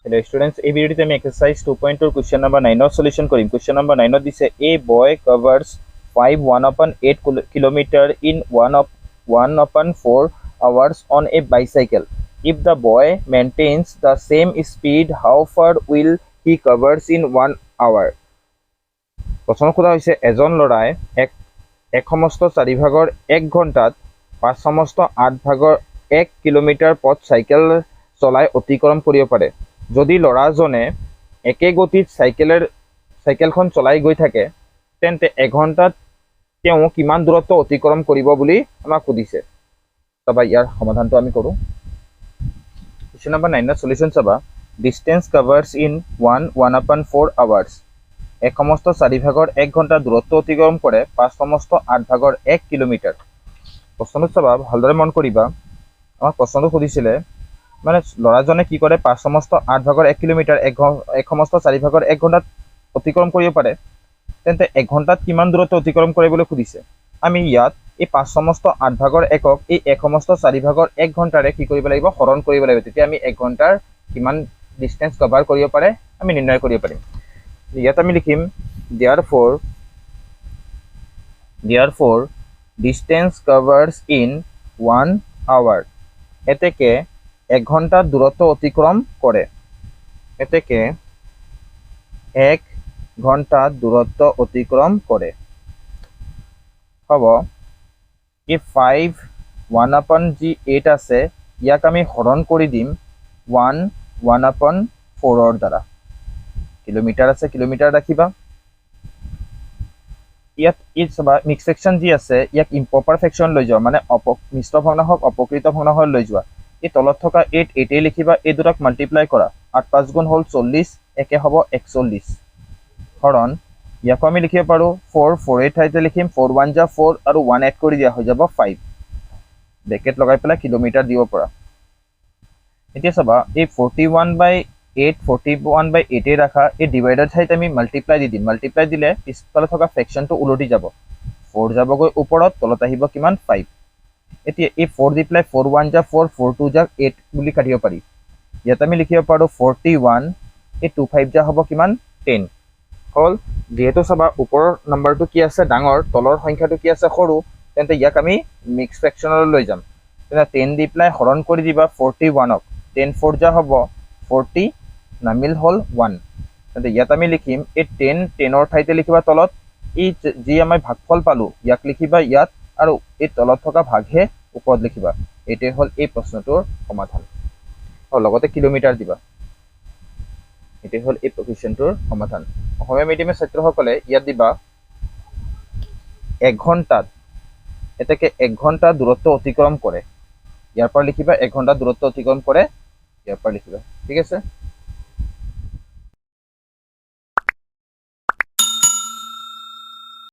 Hello students, এই ভিডিওতে আমি এক্সারসাইজ 2.2 কোশ্চেন নাম্বার 9 এর সলিউশন করিম। কোশ্চেন নাম্বার 9 দিছে a boy covers 1/8 kilometer in 1/4 hours on a bicycle. If the boy maintains the same speed, how far will he covers in 1 hour? প্ৰশ্ন খোদা হৈছে এজন লৰাই এক সমস্ত 4 ভাগৰ 1 ঘণ্টাত 5 সমস্ত 8 ভাগৰ 1 কিলোমিটাৰ পথ চাইকেল চলাই অতিক্ৰম কৰিব পাৰে। যদি লৰাজনে একে গতিত চাইকেলখন চলাই গৈ থাকে তেন্তে 1 ঘণ্টাত তেওঁ কিমান দূৰত্ব অতিক্ৰম কৰিব বুলি আমাক সুধিছে। তবা ইয়াৰ সমাধানটো আমি কৰো। কোশ্চেন নাম্বাৰ 9 এৰ সলিউশন চাবা ডিসটেন্স কভাৰ্স ইন 1/4 আওয়াৰ্স। এক সমস্ত 4 ভাগৰ 1 ঘণ্টা দূৰত্ব অতিক্ৰম কৰে 5 সমস্ত 8 ভাগৰ 1 কিলোমিটাৰ। প্ৰশ্নটো চাবা ভালদৰে মন কৰিবা। আমাক প্ৰশ্নটো সুধিছিলে মানে লৰাজনে কি কৰে 5 সমস্ত 8 ভাগৰ 1 কিলোমিটাৰ এক সমস্ত 4 ভাগৰ 1 ঘণ্টাত অতিক্ৰম কৰিব পাৰে তেন্তে 1 ঘণ্টাত কিমান দূৰত্ব অতিক্ৰম কৰে বুলি সুধিছে। আমি ইয়াত এই 5 সমস্ত 8 ভাগৰ একক এই 1 সমস্ত 4 ভাগৰ 1 ঘণ্টাৰে কি কৰিব লাগিব হৰণ কৰিব লাগিব, তেতিয়া আমি 1 ঘণ্টাৰ কিমান ডিসটেন্স কভাৰ কৰিব পাৰে আমি নিৰ্ণয় কৰিব পাৰিম। ইয়াত আমি লিখিম therefore distance covers in 1 hour। এতেকে 1 ঘণ্টা দূৰত্ব অতিক্ৰম কৰে। এতেকে 1 ঘণ্টা দূৰত্ব অতিক্ৰম কৰে। হ'ব এই 5 1/8 আছে ইয়াক আমি হৰণ কৰি দিম 1/4 দ্বাৰা। কিলোমিটাৰ আছে কিলোমিটাৰ ৰাখিবা। ইয়াত চাবা মিক্স ফ্ৰেকশন যি আছে ইয়াক ইম্প্ৰপাৰ ফ্ৰেকশন লৈ যোৱা মানে মিশ্ৰ ভগ্নাংশক অপকৃত ভগ্নাংশ লৈ যোৱা। এই তলত থকা 8 এই লিখিবা, এই দুটাক মাল্টিপ্লাই কৰা 8 5 গুণ হ'ল 40 একে হ'ব 41 হৰণ ইয়াক আমি লিখিব পাৰো 4 এই ঠাইতে লিখিম 4 1 যা 4 আৰু 1 এড কৰি দিয়া হৈ যাব 5 ব্ৰেকেট লগাই পেলাই কিলোমিটাৰ দিব পৰা। এতিয়া চাবা এই 41/8 ৰাখা এই ডিভাইডাৰ ঠাইত আমি মাল্টিপ্লাই দি দিম। মাল্টিপ্লাই দিলে পিছফালে থকা ফ্ৰেকশনটো উলটি যাব, 4 যাবগৈ ওপৰত, তলত আহিব কিমান 5। এতিয়া এই 4 দি পেলাই 4 1 যা 4 4 2 যা 8 বুলি কাটিব পাৰি। ইয়াত আমি লিখিব পাৰো 41 এই 2 5 যা হ'ব কিমান 10 হ'ল। যেহেতু চাবা ওপৰৰ নাম্বাৰটো কি আছে ডাঙৰ, তলৰ সংখ্যাটো কি আছে সৰু, তেন্তে ইয়াক আমি মিক্স ফ্ৰেকশনলৈ লৈ যাম। তেন্তে 10 দি পেলাই হৰণ কৰি দিবা 41ক, 10 4 যা হ'ব 40 নামিল হ'ল 1। তেন্তে ইয়াত আমি লিখিম এই 10ৰ ঠাইতে লিখিবা তলত, এই যি আমি ভাগফল পালো ইয়াক লিখিবা ইয়াত আৰু এই তলত থকা ভাগহে ওপৰত লিখিবা। এইটোৱে হ'ল এই প্ৰশ্নটোৰ সমাধান। আৰু লগতে কিলোমিটাৰ দিবা। এইটোৱে হ'ল এই কুৱেশ্যনটোৰ সমাধান। অসমীয়া মিডিয়ামৰ ছাত্ৰসকলে ইয়াত দিবা 1 ঘণ্টাত এতেকে 1 ঘণ্টা দূৰত্ব অতিক্ৰম কৰে। ইয়াৰ পৰা লিখিবা 1 ঘণ্টা দূৰত্ব অতিক্ৰম কৰে, ইয়াৰ পৰা লিখিবা। ঠিক আছে।